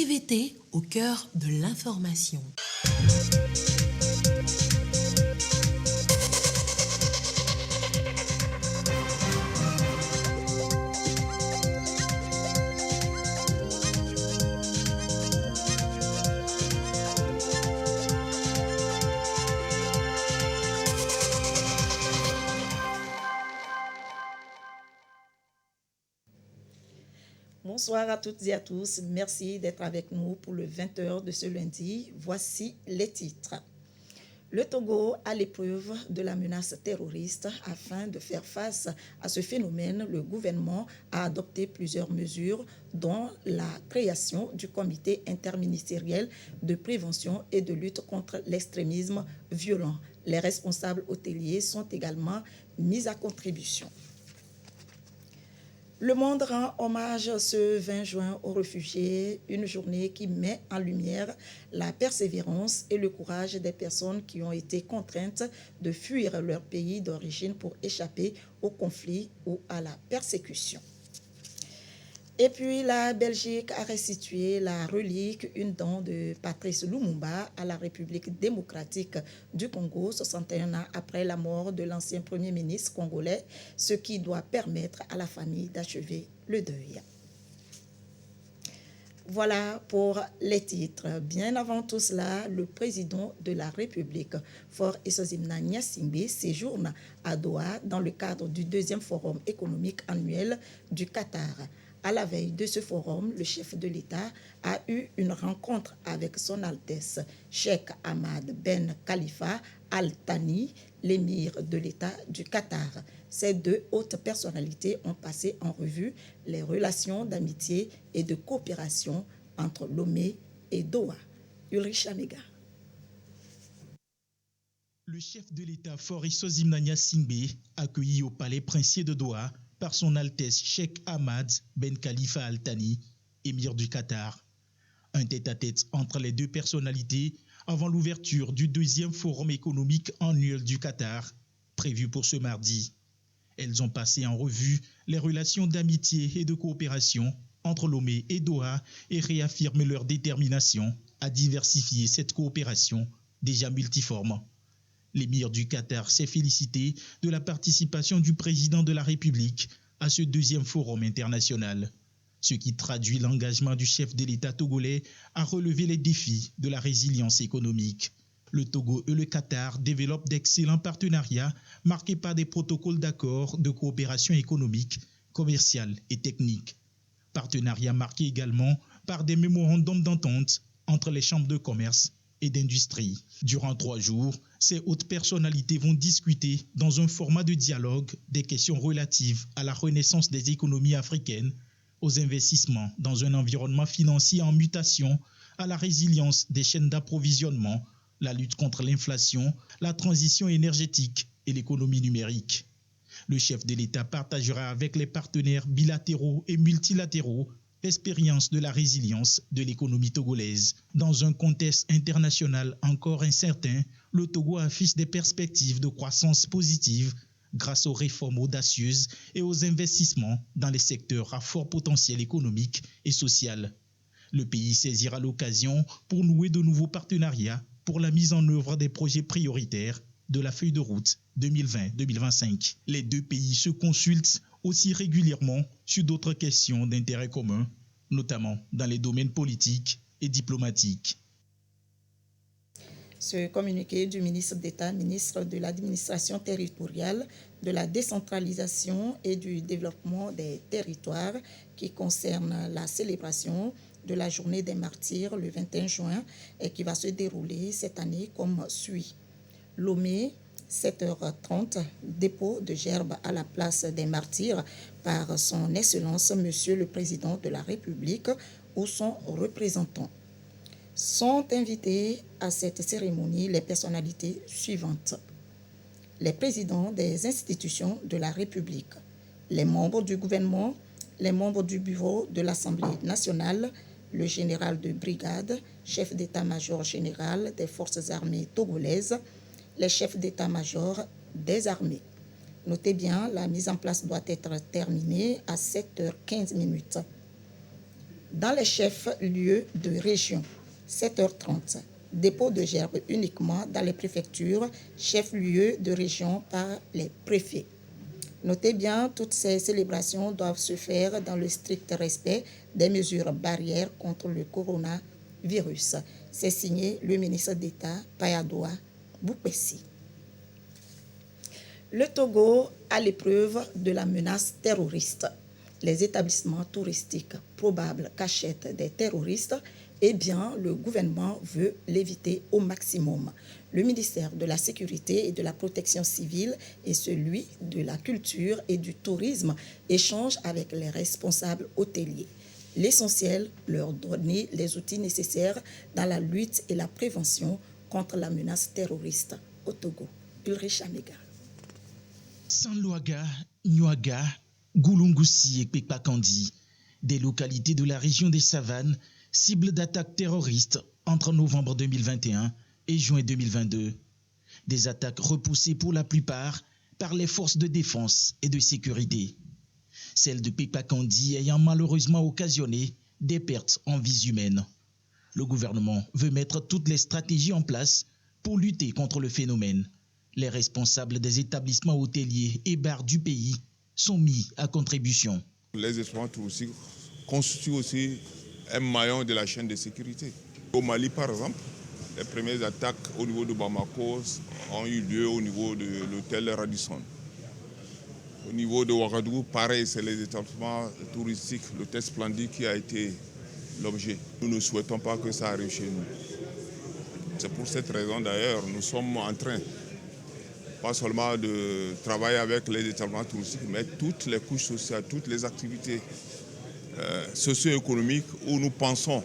TVT au cœur de l'information. Bonsoir à toutes et à tous. Merci d'être avec nous pour le 20h de ce lundi. Voici les titres. Le Togo à l'épreuve de la menace terroriste. Afin de faire face à ce phénomène, le gouvernement a adopté plusieurs mesures, dont la création du comité interministériel de prévention et de lutte contre l'extrémisme violent. Les responsables hôteliers sont également mis à contribution. Le monde rend hommage ce 20 juin aux réfugiés, une journée qui met en lumière la persévérance et le courage des personnes qui ont été contraintes de fuir leur pays d'origine pour échapper au conflit ou à la persécution. Et puis, la Belgique a restitué la relique, une dent de Patrice Lumumba à la République démocratique du Congo, 61 ans après la mort de l'ancien Premier ministre congolais, ce qui doit permettre à la famille d'achever le deuil. Voilà pour les titres. Bien avant tout cela, le président de la République, Faure Essozimna Gnassingbé, séjourne à Doha dans le cadre du deuxième forum économique annuel du Qatar. À la veille de ce forum, le chef de l'État a eu une rencontre avec son Altesse Cheikh Ahmad Ben Khalifa Al Thani, l'émir de l'État du Qatar. Ces deux hautes personnalités ont passé en revue les relations d'amitié et de coopération entre Lomé et Doha. Ulrich Amega. Le chef de l'État Faure Essozimna Gnassingbé, accueilli au palais princier de Doha par son Altesse Cheikh Ahmad Ben Khalifa Al Thani, émir du Qatar. Un tête-à-tête entre les deux personnalités avant l'ouverture du deuxième forum économique annuel du Qatar, prévu pour ce mardi. Elles ont passé en revue les relations d'amitié et de coopération entre Lomé et Doha et réaffirmé leur détermination à diversifier cette coopération déjà multiforme. L'émir du Qatar s'est félicité de la participation du président de la République à ce deuxième forum international, ce qui traduit l'engagement du chef de l'État togolais à relever les défis de la résilience économique. Le Togo et le Qatar développent d'excellents partenariats marqués par des protocoles d'accord de coopération économique, commerciale et technique. Partenariats marqués également par des mémorandums d'entente entre les chambres de commerce et d'industrie. Durant 3 jours, ces hautes personnalités vont discuter dans un format de dialogue des questions relatives à la renaissance des économies africaines, aux investissements dans un environnement financier en mutation, à la résilience des chaînes d'approvisionnement, la lutte contre l'inflation, la transition énergétique et l'économie numérique. Le chef de l'État partagera avec les partenaires bilatéraux et multilatéraux l'expérience de la résilience de l'économie togolaise. Dans un contexte international encore incertain, le Togo affiche des perspectives de croissance positive grâce aux réformes audacieuses et aux investissements dans les secteurs à fort potentiel économique et social. Le pays saisira l'occasion pour nouer de nouveaux partenariats pour la mise en œuvre des projets prioritaires de la feuille de route 2020-2025. Les deux pays se consultent aussi régulièrement sur d'autres questions d'intérêt commun, notamment dans les domaines politiques et diplomatiques. Ce communiqué du ministre d'État, ministre de l'Administration territoriale, de la décentralisation et du développement des territoires qui concerne la célébration de la journée des martyrs le 21 juin et qui va se dérouler cette année comme suit. Lomé, 7h30, dépôt de gerbes à la place des martyrs par son Excellence Monsieur le Président de la République ou son représentant. Sont invités à cette cérémonie les personnalités suivantes. Les présidents des institutions de la République, les membres du gouvernement, les membres du bureau de l'Assemblée nationale, le général de brigade, chef d'état-major général des forces armées togolaises, les chefs d'état-major des armées. Notez bien, la mise en place doit être terminée à 7h15. Dans les chefs-lieux de région, 7h30. Dépôt de gerbes uniquement dans les préfectures, chefs-lieux de région par les préfets. Notez bien, toutes ces célébrations doivent se faire dans le strict respect des mesures barrières contre le coronavirus. C'est signé le ministre d'État Payadoa Boupessi. Le Togo à l'épreuve de la menace terroriste. Les établissements touristiques probables cachettes des terroristes, eh bien, le gouvernement veut l'éviter au maximum. Le ministère de la Sécurité et de la Protection civile et celui de la Culture et du Tourisme échangent avec les responsables hôteliers. L'essentiel, leur donner les outils nécessaires dans la lutte et la prévention contre la menace terroriste au Togo. Ulrich Amega. Sanluaga, Nyuaga, Goulungoussi et Pekpakandi, des localités de la région des Savanes, cibles d'attaques terroristes entre novembre 2021 et juin 2022. Des attaques repoussées pour la plupart par les forces de défense et de sécurité. Celle de Pekpakandi ayant malheureusement occasionné des pertes en vies humaines. Le gouvernement veut mettre toutes les stratégies en place pour lutter contre le phénomène. Les responsables des établissements hôteliers et bars du pays sont mis à contribution. Les établissements touristiques constituent aussi un maillon de la chaîne de sécurité. Au Mali, par exemple, les premières attaques au niveau de Bamako ont eu lieu au niveau de l'hôtel Radisson. Au niveau de Ouagadougou, pareil, c'est les établissements touristiques, l'hôtel Splendide qui a été l'objet. Nous ne souhaitons pas que ça arrive chez nous. C'est pour cette raison d'ailleurs, nous sommes en train, pas seulement de travailler avec les établissements touristiques, mais toutes les couches sociales, toutes les activités socio-économiques où nous pensons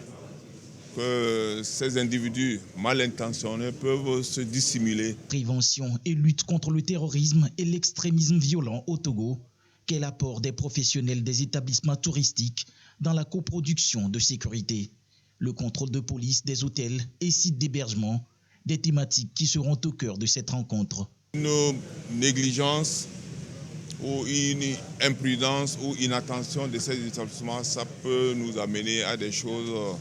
que ces individus mal intentionnés peuvent se dissimuler. Prévention et lutte contre le terrorisme et l'extrémisme violent au Togo, quel apport des professionnels des établissements touristiques dans la coproduction de sécurité, le contrôle de police des hôtels et sites d'hébergement, des thématiques qui seront au cœur de cette rencontre. Une négligence ou une imprudence ou inattention de ces établissements, ça peut nous amener à des choses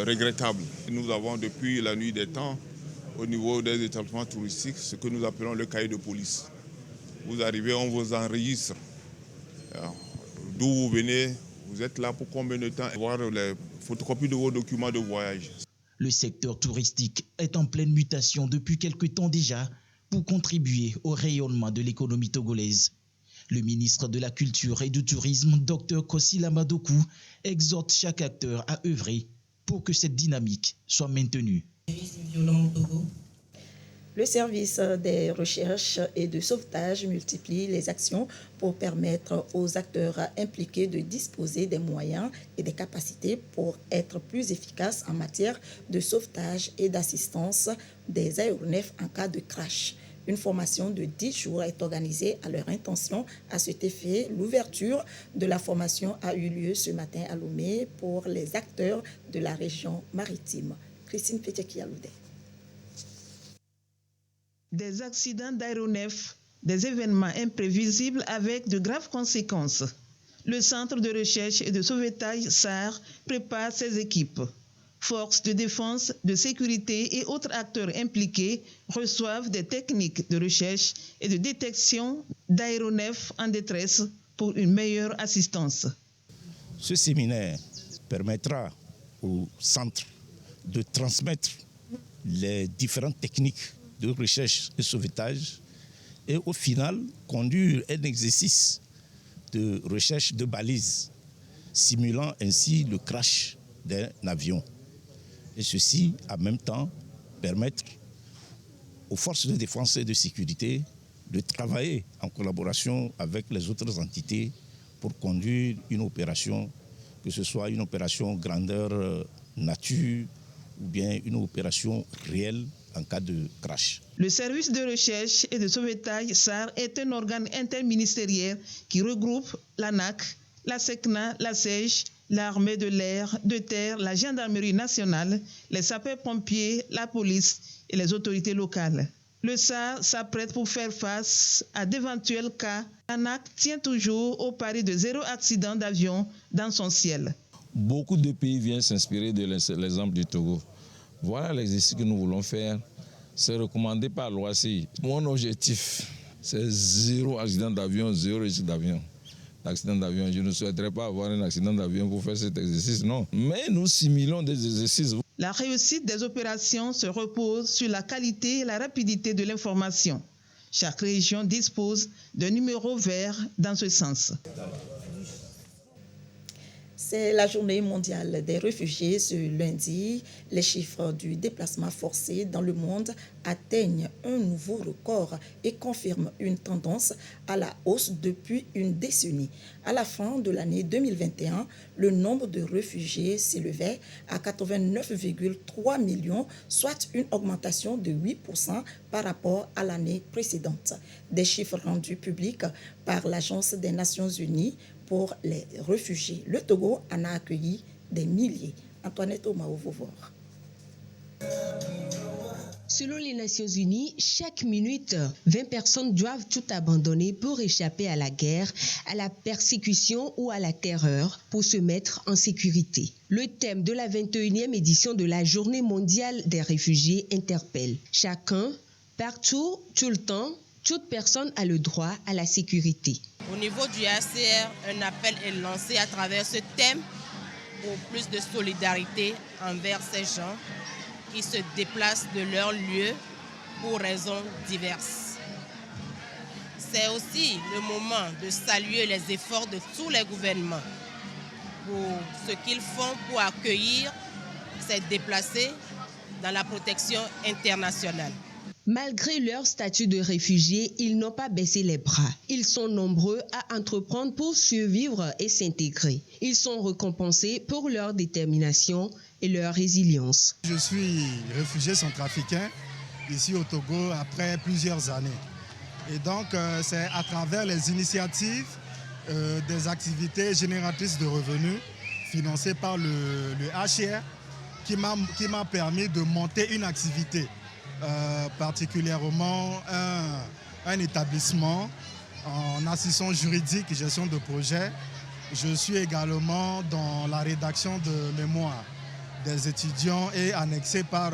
regrettables. Nous avons depuis la nuit des temps, au niveau des établissements touristiques, ce que nous appelons le cahier de police. Vous arrivez, on vous enregistre. D'où vous venez, vous êtes là pour combien de temps, voir les photocopies de vos documents de voyage. Le secteur touristique est en pleine mutation depuis quelque temps déjà pour contribuer au rayonnement de l'économie togolaise. Le ministre de la Culture et du Tourisme, Dr Kosila Madokou, exhorte chaque acteur à œuvrer pour que cette dynamique soit maintenue. Le service des recherches et de sauvetage multiplie les actions pour permettre aux acteurs impliqués de disposer des moyens et des capacités pour être plus efficaces en matière de sauvetage et d'assistance des aéronefs en cas de crash. Une formation de 10 jours est organisée à leur intention. À cet effet, l'ouverture de la formation a eu lieu ce matin à Lomé pour les acteurs de la région maritime. Christine Pétekialoudet. Des accidents d'aéronefs, des événements imprévisibles avec de graves conséquences. Le Centre de recherche et de sauvetage SAR prépare ses équipes. Forces de défense, de sécurité et autres acteurs impliqués reçoivent des techniques de recherche et de détection d'aéronefs en détresse pour une meilleure assistance. Ce séminaire permettra au centre de transmettre les différentes techniques de recherche et sauvetage et au final conduire un exercice de recherche de balises, simulant ainsi le crash d'un avion. Et ceci, en même temps, permettre aux forces de défense et de sécurité de travailler en collaboration avec les autres entités pour conduire une opération, que ce soit une opération grandeur nature ou bien une opération réelle en cas de crash. Le service de recherche et de sauvetage SAR est un organe interministériel qui regroupe l'ANAC, la SECNA, la SEJ, l'armée de l'air, de terre, la gendarmerie nationale, les sapeurs-pompiers, la police et les autorités locales. Le SAR s'apprête pour faire face à d'éventuels cas. L'ANAC tient toujours au pari de 0 accident d'avion dans son ciel. Beaucoup de pays viennent s'inspirer de l'exemple du Togo. Voilà l'exercice que nous voulons faire. C'est recommandé par l'OACI. Mon objectif, c'est 0 accident d'avion, 0 risque d'avion. L'accident d'avion, je ne souhaiterais pas avoir un accident d'avion pour faire cet exercice, non. Mais nous simulons des exercices. La réussite des opérations se repose sur la qualité et la rapidité de l'information. Chaque région dispose d'un numéro vert dans ce sens. C'est la journée mondiale des réfugiés ce lundi. Les chiffres du déplacement forcé dans le monde atteignent un nouveau record et confirment une tendance à la hausse depuis une décennie. À la fin de l'année 2021, le nombre de réfugiés s'élevait à 89,3 millions, soit une augmentation de 8% par rapport à l'année précédente. Des chiffres rendus publics par l'Agence des Nations Unies pour les réfugiés. Le Togo en a accueilli des milliers. Antoinette Omaovovoir. Selon les Nations Unies, chaque minute, 20 personnes doivent tout abandonner pour échapper à la guerre, à la persécution ou à la terreur pour se mettre en sécurité. Le thème de la 21e édition de la Journée mondiale des réfugiés interpelle. Chacun, partout, tout le temps, toute personne a le droit à la sécurité. Au niveau du HCR, un appel est lancé à travers ce thème pour plus de solidarité envers ces gens qui se déplacent de leur lieu pour raisons diverses. C'est aussi le moment de saluer les efforts de tous les gouvernements pour ce qu'ils font pour accueillir ces déplacés dans la protection internationale. Malgré leur statut de réfugiés, ils n'ont pas baissé les bras. Ils sont nombreux à entreprendre pour survivre et s'intégrer. Ils sont récompensés pour leur détermination et leur résilience. Je suis réfugié centrafricain ici au Togo après plusieurs années. Et donc, c'est à travers les initiatives des activités génératrices de revenus financées par le HCR qui m'a permis de monter une activité. Particulièrement un établissement en assistance juridique et gestion de projet. Je suis également dans la rédaction de mémoires des étudiants et annexé par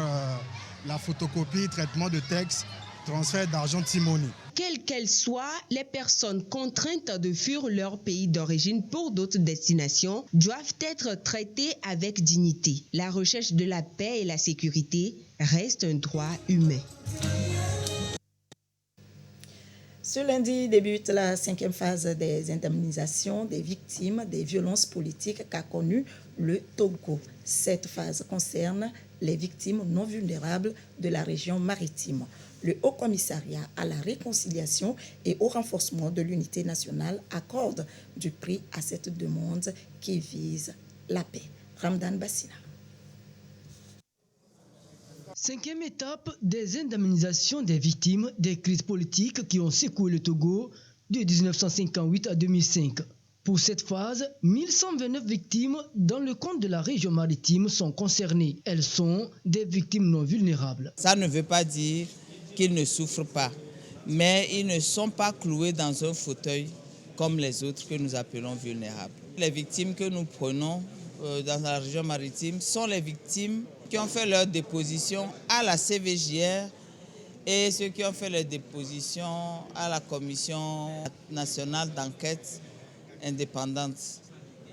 la photocopie, traitement de texte, transfert d'argent Timoni. Quelles qu'elles soient, les personnes contraintes de fuir leur pays d'origine pour d'autres destinations doivent être traitées avec dignité. La recherche de la paix et la sécurité reste un droit humain. Ce lundi débute la 5e phase des indemnisations des victimes des violences politiques qu'a connue le Togo. Cette phase concerne les victimes non vulnérables de la région maritime. Le Haut Commissariat à la réconciliation et au renforcement de l'unité nationale accorde du prix à cette demande qui vise la paix. Ramdan Bassina. 5e étape des indemnisations des victimes des crises politiques qui ont secoué le Togo de 1958 à 2005. Pour cette phase, 1129 victimes dans le compte de la région maritime sont concernées. Elles sont des victimes non vulnérables. Ça ne veut pas dire qu'ils ne souffrent pas, mais ils ne sont pas cloués dans un fauteuil comme les autres que nous appelons vulnérables. Les victimes que nous prenons dans la région maritime sont les victimes qui ont fait leur déposition à la CVJR et ceux qui ont fait leur déposition à la Commission nationale d'enquête indépendante.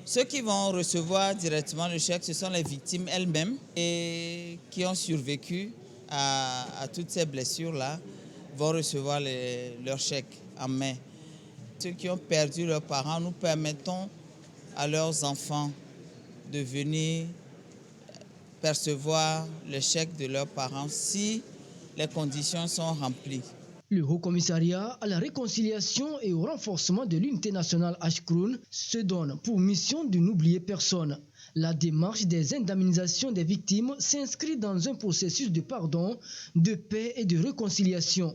Ceux qui vont recevoir directement le chèque, ce sont les victimes elles-mêmes et qui ont survécu à toutes ces blessures-là, vont recevoir leur chèque en main. Ceux qui ont perdu leurs parents, nous permettons à leurs enfants de venir percevoir le chèque de leurs parents si les conditions sont remplies. Le Haut Commissariat à la réconciliation et au renforcement de l'unité nationale HCROUN se donne pour mission de n'oublier personne. La démarche des indemnisations des victimes s'inscrit dans un processus de pardon, de paix et de réconciliation.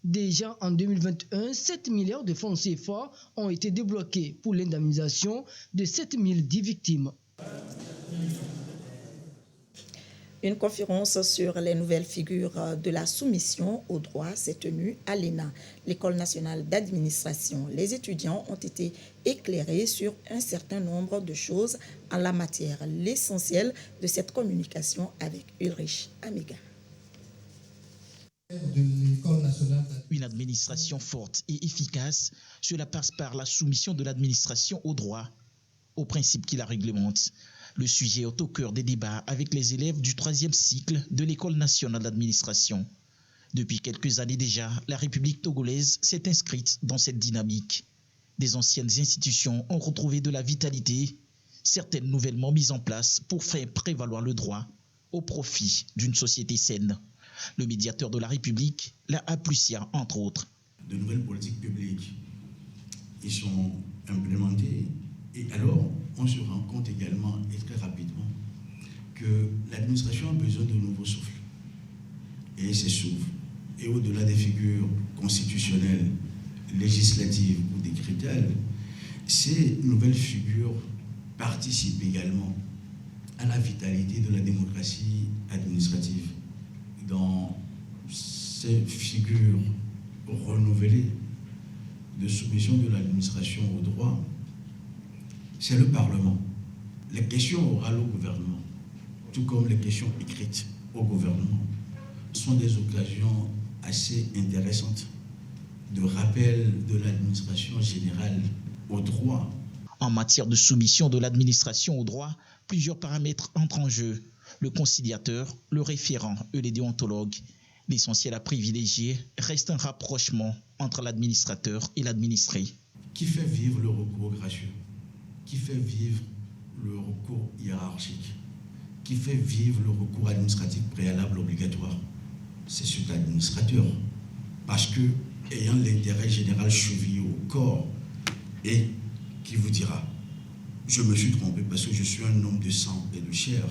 Déjà en 2021, 7 milliards de francs CFA ont été débloqués pour l'indemnisation de 7010 victimes. Une conférence sur les nouvelles figures de la soumission au droit s'est tenue à l'ENA, l'École nationale d'administration. Les étudiants ont été éclairés sur un certain nombre de choses en la matière. L'essentiel de cette communication avec Ulrich Amiga. Une administration forte et efficace, cela passe par la soumission de l'administration au droit, aux principes qui la réglementent. Le sujet est au cœur des débats avec les élèves du 3e cycle de l'École nationale d'administration. Depuis quelques années déjà, la République togolaise s'est inscrite dans cette dynamique. Des anciennes institutions ont retrouvé de la vitalité, certaines nouvellement mises en place pour faire prévaloir le droit au profit d'une société saine. Le médiateur de la République l'a apprécié, entre autres. De nouvelles politiques publiques qui sont implémentées. Et alors, on se rend compte également, et très rapidement, que l'administration a besoin de nouveaux souffles. Et ces souffles, et au-delà des figures constitutionnelles, législatives ou décrétales, ces nouvelles figures participent également à la vitalité de la démocratie administrative. Dans ces figures renouvelées de soumission de l'administration au droit, c'est le Parlement. Les questions orales au gouvernement, tout comme les questions écrites au gouvernement, sont des occasions assez intéressantes de rappel de l'administration générale au droit. En matière de soumission de l'administration au droit, plusieurs paramètres entrent en jeu. Le conciliateur, le référent et les déontologues. L'essentiel à privilégier reste un rapprochement entre l'administrateur et l'administré. Qui fait vivre le recours gracieux? Qui fait vivre le recours hiérarchique? Qui fait vivre le recours administratif préalable obligatoire? C'est cet administrateur. Parce que, ayant l'intérêt général chevillé au corps, et qui vous dira, je me suis trompé parce que je suis un homme de sang et de chair,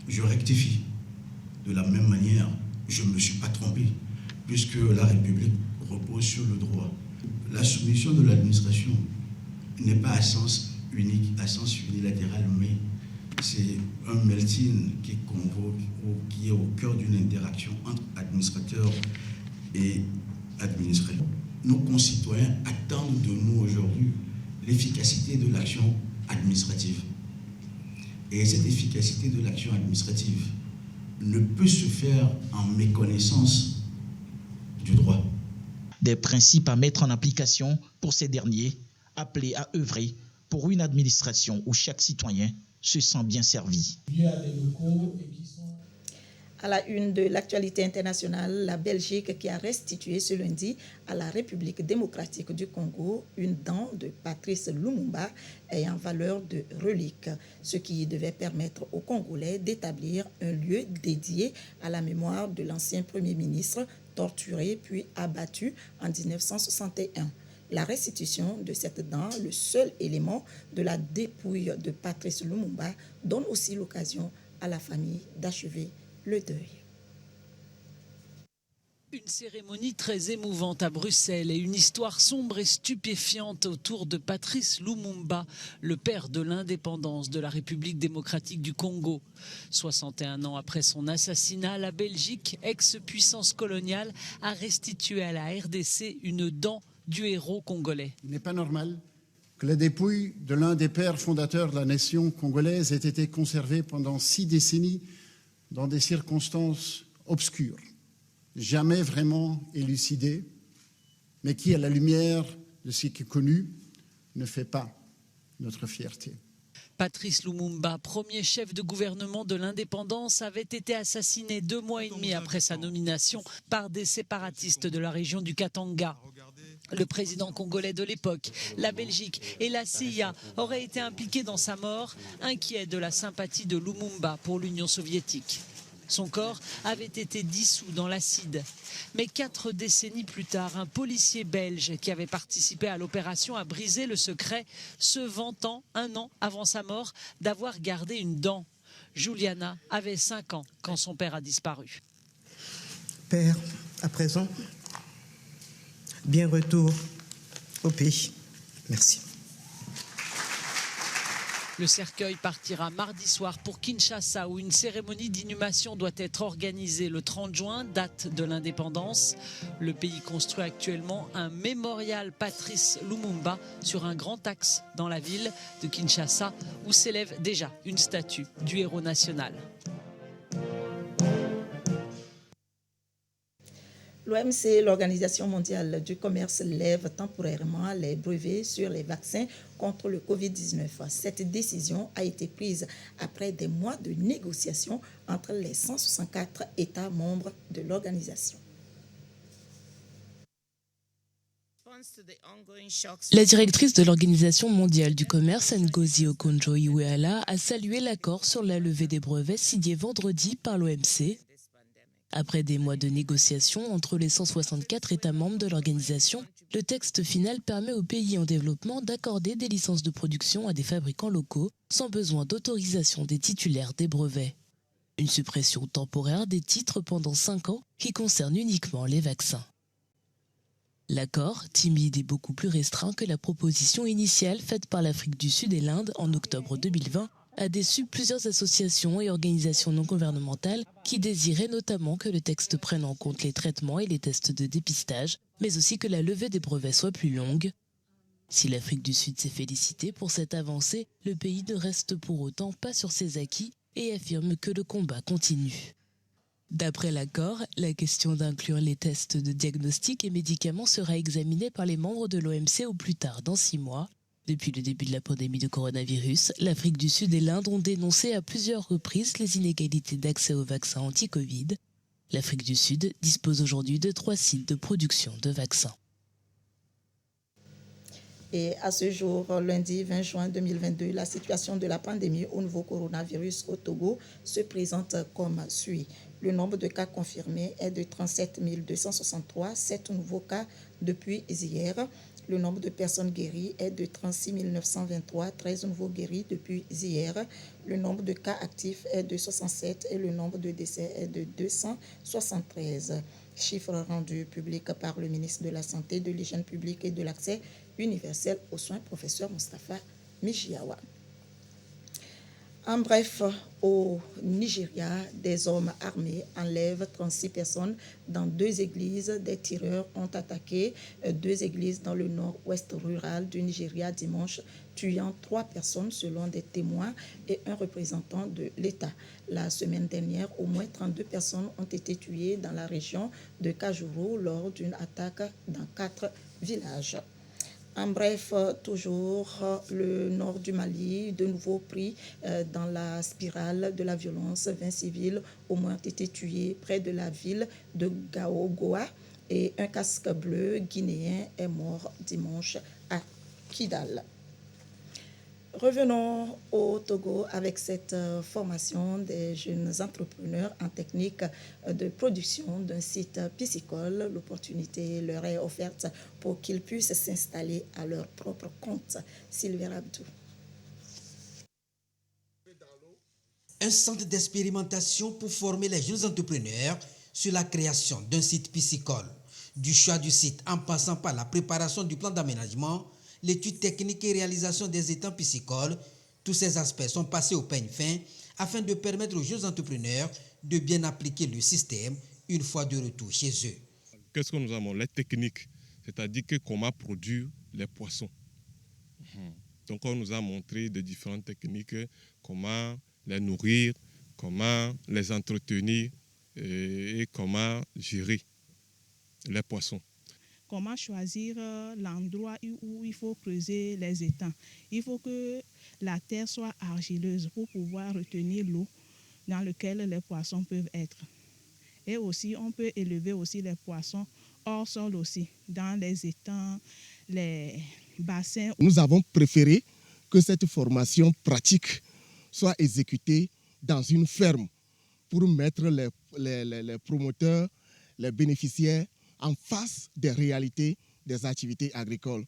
je rectifie. De la même manière, je ne me suis pas trompé, puisque la République repose sur le droit. La soumission de l'administration n'est pas à sens unique, à sens unilatéral, mais c'est un melting qui convoque ou qui est au cœur d'une interaction entre administrateurs et administrés. Nos concitoyens attendent de nous aujourd'hui l'efficacité de l'action administrative. Et cette efficacité de l'action administrative ne peut se faire en méconnaissance du droit. Des principes à mettre en application pour ces derniers, appelés à œuvrer pour une administration où chaque citoyen se sent bien servi. À la une de l'actualité internationale, la Belgique qui a restitué ce lundi à la République démocratique du Congo une dent de Patrice Lumumba ayant valeur de relique, ce qui devait permettre aux Congolais d'établir un lieu dédié à la mémoire de l'ancien Premier ministre torturé puis abattu en 1961. La restitution de cette dent, le seul élément de la dépouille de Patrice Lumumba, donne aussi l'occasion à la famille d'achever le deuil. Une cérémonie très émouvante à Bruxelles et une histoire sombre et stupéfiante autour de Patrice Lumumba, le père de l'indépendance de la République démocratique du Congo. 61 ans après son assassinat, la Belgique, ex-puissance coloniale, a restitué à la RDC une dent du héros congolais. Il n'est pas normal que la dépouille de l'un des pères fondateurs de la nation congolaise ait été conservée pendant 6 décennies dans des circonstances obscures, jamais vraiment élucidées, mais qui, à la lumière de ce qui est connu, ne fait pas notre fierté. Patrice Lumumba, premier chef de gouvernement de l'indépendance, avait été assassiné 2 mois et demi après sa nomination par des séparatistes de la région du Katanga. Le président congolais de l'époque, la Belgique et la CIA auraient été impliqués dans sa mort, inquiets de la sympathie de Lumumba pour l'Union soviétique. Son corps avait été dissous dans l'acide. Mais 4 décennies plus tard, un policier belge qui avait participé à l'opération a brisé le secret, se vantant 1 an avant sa mort d'avoir gardé une dent. Juliana avait 5 ans quand son père a disparu. Père, à présent, bien retour au pays. Merci. Le cercueil partira mardi soir pour Kinshasa où une cérémonie d'inhumation doit être organisée le 30 juin, date de l'indépendance. Le pays construit actuellement un mémorial Patrice Lumumba sur un grand axe dans la ville de Kinshasa où s'élève déjà une statue du héros national. L'OMC, l'Organisation mondiale du commerce, lève temporairement les brevets sur les vaccins contre le Covid-19. Cette décision a été prise après des mois de négociations entre les 164 États membres de l'organisation. La directrice de l'Organisation mondiale du commerce, Ngozi Okonjo-Iweala, a salué l'accord sur la levée des brevets signé vendredi par l'OMC. Après des mois de négociations entre les 164 États membres de l'organisation, le texte final permet aux pays en développement d'accorder des licences de production à des fabricants locaux sans besoin d'autorisation des titulaires des brevets. Une suppression temporaire des titres pendant 5 ans qui concerne uniquement les vaccins. L'accord, timide et beaucoup plus restreint que la proposition initiale faite par l'Afrique du Sud et l'Inde en octobre 2020, a déçu plusieurs associations et organisations non gouvernementales qui désiraient notamment que le texte prenne en compte les traitements et les tests de dépistage, mais aussi que la levée des brevets soit plus longue. Si l'Afrique du Sud s'est félicitée pour cette avancée, le pays ne reste pour autant pas sur ses acquis et affirme que le combat continue. D'après l'accord, la question d'inclure les tests de diagnostic et médicaments sera examinée par les membres de l'OMC au plus tard dans 6 mois. Depuis le début de la pandémie de coronavirus, l'Afrique du Sud et l'Inde ont dénoncé à plusieurs reprises les inégalités d'accès aux vaccins anti-Covid. L'Afrique du Sud dispose aujourd'hui de 3 sites de production de vaccins. Et à ce jour, lundi 20 juin 2022, la situation de la pandémie au nouveau coronavirus au Togo se présente comme suit. Le nombre de cas confirmés est de 37 263, 7 nouveaux cas depuis hier. Le nombre de personnes guéries est de 36 923, 13 nouveaux guéris depuis hier. Le nombre de cas actifs est de 67 et le nombre de décès est de 273. Chiffre rendu public par le ministre de la Santé, de l'Hygiène publique et de l'Accès universel aux soins, professeur Moustapha Mijiawa. En bref, au Nigeria, des hommes armés enlèvent 36 personnes dans 2 églises. Des tireurs ont attaqué 2 églises dans le nord-ouest rural du Nigeria dimanche, tuant 3 personnes selon des témoins et un représentant de l'État. La semaine dernière, au moins 32 personnes ont été tuées dans la région de Kajuru lors d'une attaque dans 4 villages. En bref, toujours le nord du Mali, de nouveau pris dans la spirale de la violence. 20 civils au moins ont été tués près de la ville de Gaogoa et un casque bleu guinéen est mort dimanche à Kidal. Revenons au Togo avec cette formation des jeunes entrepreneurs en technique de production d'un site piscicole. L'opportunité leur est offerte pour qu'ils puissent s'installer à leur propre compte. Sylvia Abdou. Un centre d'expérimentation pour former les jeunes entrepreneurs sur la création d'un site piscicole. Du choix du site en passant par la préparation du plan d'aménagement, l'étude technique et réalisation des étangs piscicoles, tous ces aspects sont passés au peigne fin afin de permettre aux jeunes entrepreneurs de bien appliquer le système une fois de retour chez eux. Qu'est-ce que nous avons? Les techniques, c'est-à-dire que comment produire les poissons. Donc on nous a montré de différentes techniques, comment les nourrir, comment les entretenir et comment gérer les poissons. Comment choisir l'endroit où il faut creuser les étangs. Il faut que la terre soit argileuse pour pouvoir retenir l'eau dans laquelle les poissons peuvent être. Et aussi, on peut élever aussi les poissons hors sol aussi, dans les étangs, les bassins. Nous avons préféré que cette formation pratique soit exécutée dans une ferme pour mettre les promoteurs, les bénéficiaires en face des réalités des activités agricoles.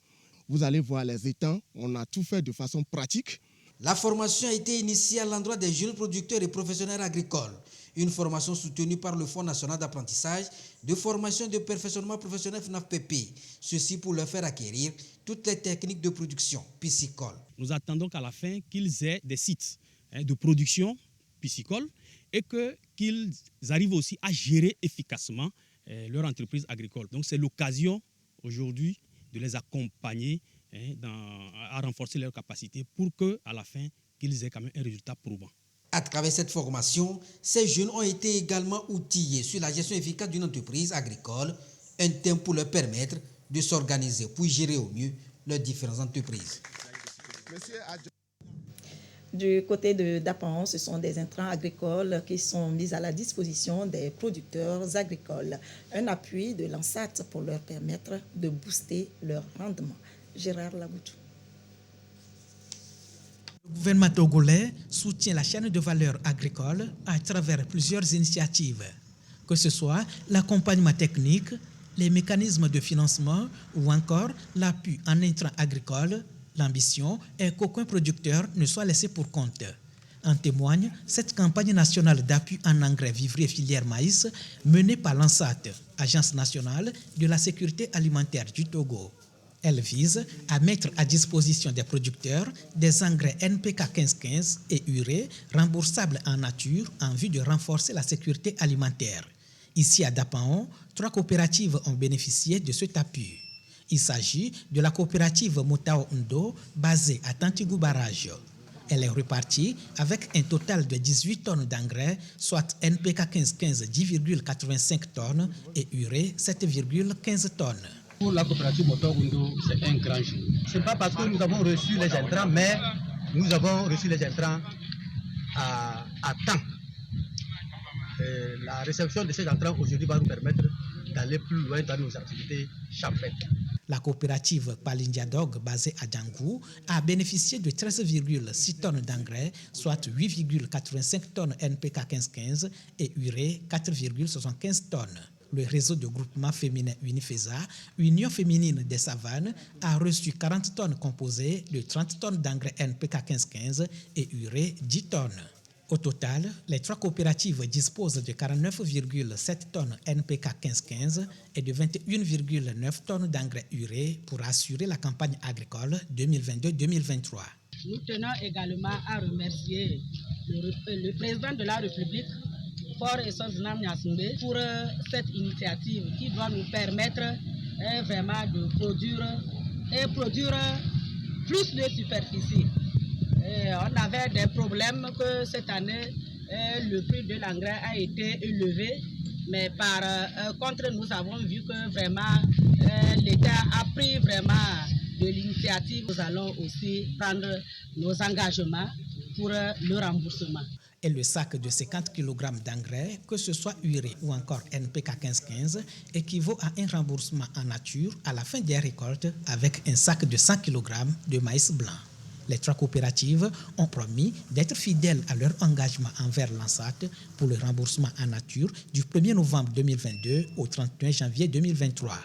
Vous allez voir les étangs, on a tout fait de façon pratique. La formation a été initiée à l'endroit des jeunes producteurs et professionnels agricoles. Une formation soutenue par le Fonds national d'apprentissage, de formation et de perfectionnement professionnel FNAFPP. Ceci pour leur faire acquérir toutes les techniques de production piscicole. Nous attendons qu'à la fin, qu'ils aient des sites de production piscicole et qu'ils arrivent aussi à gérer efficacement leur entreprise agricole. Donc c'est l'occasion aujourd'hui de les accompagner à renforcer leurs capacités pour qu'à la fin, qu'ils aient quand même un résultat probant. À travers cette formation, ces jeunes ont été également outillés sur la gestion efficace d'une entreprise agricole, un thème pour leur permettre de s'organiser pour gérer au mieux leurs différentes entreprises. Du côté de Dapan, ce sont des intrants agricoles qui sont mis à la disposition des producteurs agricoles. Un appui de l'ANSAT pour leur permettre de booster leur rendement. Gérard Laboutou. Le gouvernement togolais soutient la chaîne de valeur agricole à travers plusieurs initiatives, que ce soit l'accompagnement technique, les mécanismes de financement ou encore l'appui en intrants agricoles. L'ambition est qu'aucun producteur ne soit laissé pour compte. En témoigne cette campagne nationale d'appui en engrais vivrier filière maïs menée par l'ANSAT, Agence nationale de la sécurité alimentaire du Togo. Elle vise à mettre à disposition des producteurs des engrais NPK 1515 et urée remboursables en nature en vue de renforcer la sécurité alimentaire. Ici à Dapaon, 3 coopératives ont bénéficié de cet appui. Il s'agit de la coopérative Motao Ndo basée à Tantigou Barrage. Elle est repartie avec un total de 18 tonnes d'engrais, soit NPK 1515 10,85 tonnes et urée 7,15 tonnes. Pour la coopérative Motao Ndo, c'est un grand jour. Ce n'est pas parce que nous avons reçu les intrants, mais nous avons reçu les intrants à temps. La réception de ces intrants aujourd'hui va nous permettre d'aller plus loin dans nos activités champêtres. La coopérative Palindiadog, basée à Djangou, a bénéficié de 13,6 tonnes d'engrais, soit 8,85 tonnes NPK 1515 et urée 4,75 tonnes. Le réseau de groupement féminin Unifesa, Union féminine des savanes, a reçu 40 tonnes composées de 30 tonnes d'engrais NPK 1515 et urée 10 tonnes. Au total, les 3 coopératives disposent de 49,7 tonnes NPK 1515 et de 21,9 tonnes d'engrais urée pour assurer la campagne agricole 2022-2023. Nous tenons également à remercier le président de la République, Fort Essonzinam Niassingbe, pour cette initiative qui doit nous permettre vraiment de produire plus de superficie. On avait des problèmes que cette année, le prix de l'engrais a été élevé, mais par contre, nous avons vu que vraiment l'État a pris vraiment de l'initiative. Nous allons aussi prendre nos engagements pour le remboursement. Et le sac de 50 kg d'engrais, que ce soit urée ou encore NPK 1515, équivaut à un remboursement en nature à la fin des récoltes avec un sac de 100 kg de maïs blanc. Les 3 coopératives ont promis d'être fidèles à leur engagement envers l'ANSAT pour le remboursement en nature du 1er novembre 2022 au 31 janvier 2023.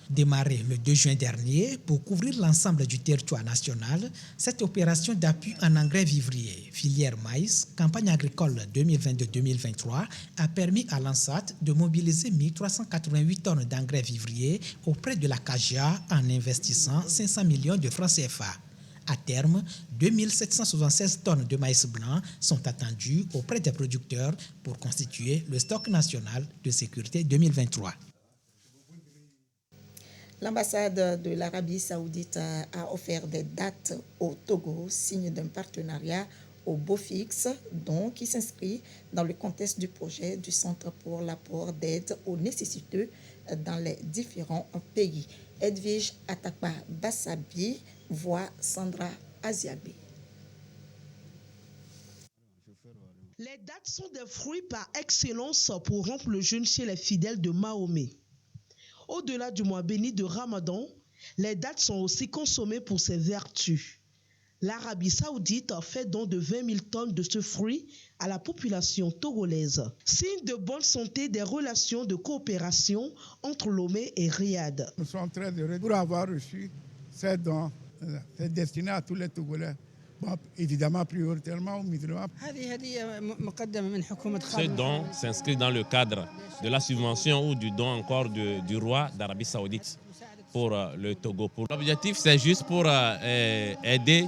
Démarrée le 2 juin dernier pour couvrir l'ensemble du territoire national, cette opération d'appui en engrais vivrier, filière maïs, campagne agricole 2022-2023 a permis à l'ANSAT de mobiliser 1388 tonnes d'engrais vivrier auprès de la CAGIA en investissant 500 millions de francs CFA. À terme, 2776 tonnes de maïs blanc sont attendues auprès des producteurs pour constituer le stock national de sécurité 2023. L'ambassade de l'Arabie Saoudite a offert des dates au Togo, signe d'un partenariat au BOFIX, donc qui s'inscrit dans le contexte du projet du Centre pour l'apport d'aide aux nécessiteux dans les différents pays. Edwige Atakpa Bassabi voit Sandra Aziabi. Les dates sont des fruits par excellence pour rompre le jeûne chez les fidèles de Mahomet. Au-delà du mois béni de Ramadan, les dates sont aussi consommées pour ses vertus. L'Arabie Saoudite fait don de 20 000 tonnes de ce fruit à la population togolaise. Signe de bonne santé des relations de coopération entre Lomé et Riyad. Nous sommes très heureux pour avoir reçu ces dons. C'est destiné à tous les Togolais Évidemment, prioritairement au musulmans. Ce don s'inscrit dans le cadre de la subvention ou du don encore du roi d'Arabie Saoudite pour le Togo. L'objectif, c'est juste pour aider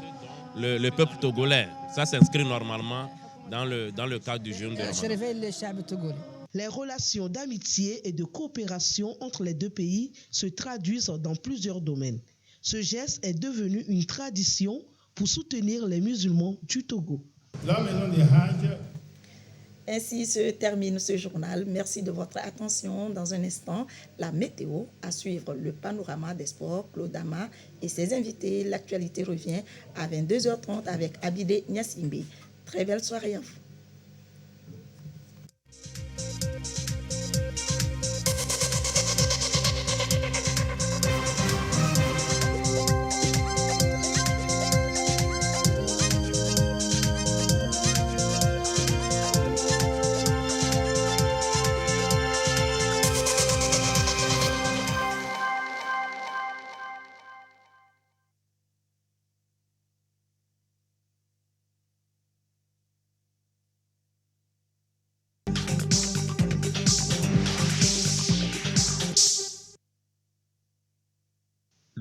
le peuple togolais. Ça s'inscrit normalement dans le cadre du jeûne de Ramadan. Les relations d'amitié et de coopération entre les deux pays se traduisent dans plusieurs domaines. Ce geste est devenu une tradition pour soutenir les musulmans du Togo. La maison des Hajj. Ainsi se termine ce journal. Merci de votre attention. Dans un instant, la météo, à suivre le panorama des sports, Claude Ama et ses invités. L'actualité revient à 22h30 avec Abidé Niasimbe. Très belle soirée à vous.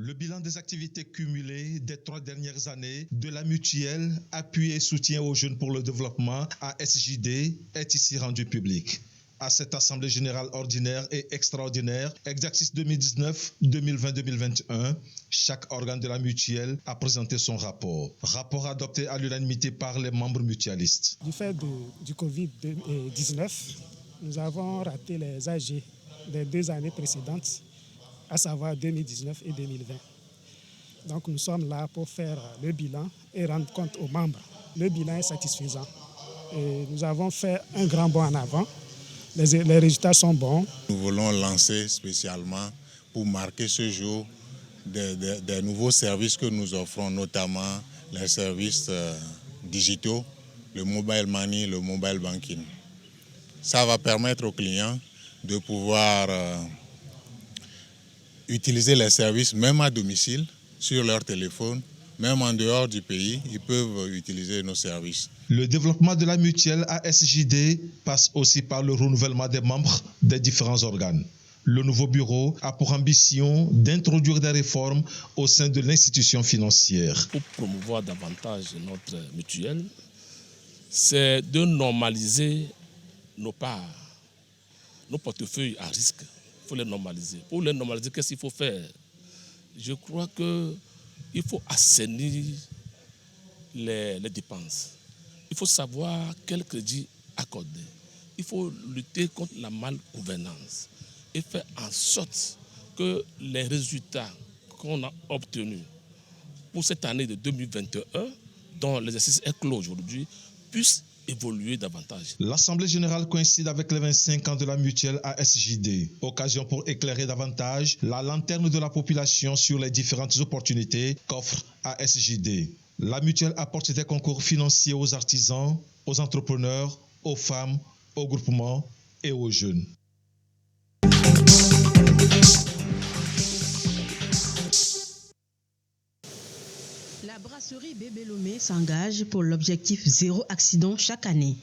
Le bilan des activités cumulées des 3 dernières années de la mutuelle Appui et soutien aux jeunes pour le développement ASJD est ici rendu public. À cette Assemblée générale ordinaire et extraordinaire, exercice 2019-2020-2021, chaque organe de la mutuelle a présenté son rapport. Rapport adopté à l'unanimité par les membres mutualistes. Du fait du Covid-19, nous avons raté les AG des 2 années précédentes, à savoir 2019 et 2020. Donc nous sommes là pour faire le bilan et rendre compte aux membres. Le bilan est satisfaisant. Et nous avons fait un grand bond en avant. Les résultats sont bons. Nous voulons lancer spécialement pour marquer ce jour des nouveaux services que nous offrons, notamment les services digitaux, le mobile money, le mobile banking. Ça va permettre aux clients de pouvoir utiliser les services même à domicile, sur leur téléphone, même en dehors du pays, ils peuvent utiliser nos services. Le développement de la mutuelle ASJD passe aussi par le renouvellement des membres des différents organes. Le nouveau bureau a pour ambition d'introduire des réformes au sein de l'institution financière. Pour promouvoir davantage notre mutuelle, c'est de normaliser nos parts, nos portefeuilles à risque. Il faut les normaliser. Pour les normaliser, qu'est-ce qu'il faut faire? Je crois qu'il faut assainir les dépenses. Il faut savoir quel crédit accorder. Il faut lutter contre la malgouvernance et faire en sorte que les résultats qu'on a obtenus pour cette année de 2021, dont l'exercice est clos aujourd'hui, puissent évoluer davantage. L'Assemblée générale coïncide avec les 25 ans de la mutuelle ASJD. Occasion pour éclairer davantage la lanterne de la population sur les différentes opportunités qu'offre ASJD. La mutuelle apporte des concours financiers aux artisans, aux entrepreneurs, aux femmes, aux groupements et aux jeunes. La brasserie Bébé Lomé s'engage pour l'objectif 0 accident chaque année.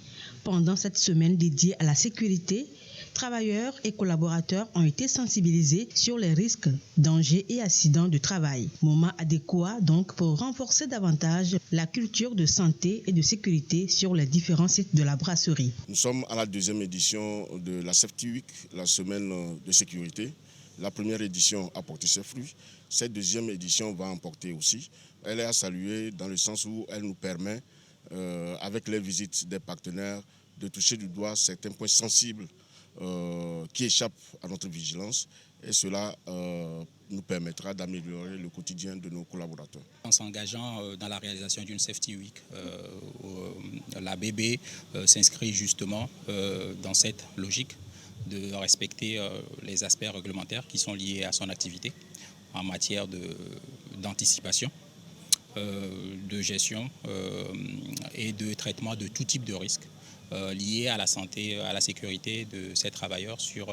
Pendant cette semaine dédiée à la sécurité, travailleurs et collaborateurs ont été sensibilisés sur les risques, dangers et accidents de travail. Moment adéquat donc pour renforcer davantage la culture de santé et de sécurité sur les différents sites de la brasserie. Nous sommes à la 2e édition de la Safety Week, la semaine de sécurité. La première édition a porté ses fruits. Cette 2e édition va en porter aussi. Elle est à saluer dans le sens où elle nous permet, avec les visites des partenaires, de toucher du doigt certains points sensibles qui échappent à notre vigilance. Et cela nous permettra d'améliorer le quotidien de nos collaborateurs. En s'engageant dans la réalisation d'une Safety Week, la BB s'inscrit justement dans cette logique de respecter les aspects réglementaires qui sont liés à son activité en matière d'anticipation, de gestion et de traitement de tout type de risques liés à la santé, à la sécurité de ces travailleurs sur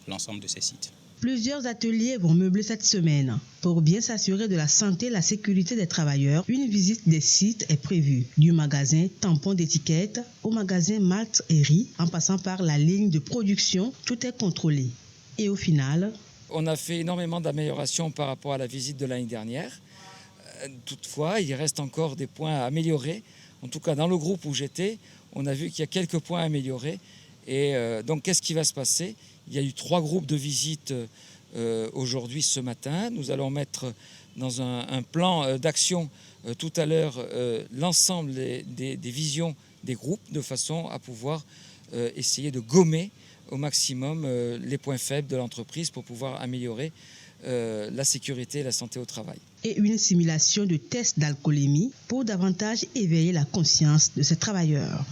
l'ensemble de ces sites. Plusieurs ateliers vont meubler cette semaine. Pour bien s'assurer de la santé et la sécurité des travailleurs, une visite des sites est prévue. Du magasin tampon d'étiquette au magasin malt et riz, en passant par la ligne de production, tout est contrôlé. Et au final, on a fait énormément d'améliorations par rapport à la visite de l'année dernière. Toutefois, il reste encore des points à améliorer. En tout cas, dans le groupe où j'étais, on a vu qu'il y a quelques points à améliorer. Et donc, qu'est-ce qui va se passer ? Il y a eu 3 groupes de visites aujourd'hui, ce matin. Nous allons mettre dans un plan d'action tout à l'heure l'ensemble des visions des groupes de façon à pouvoir essayer de gommer au maximum les points faibles de l'entreprise pour pouvoir améliorer la sécurité et la santé au travail. Et une simulation de tests d'alcoolémie pour davantage éveiller la conscience de ces travailleurs.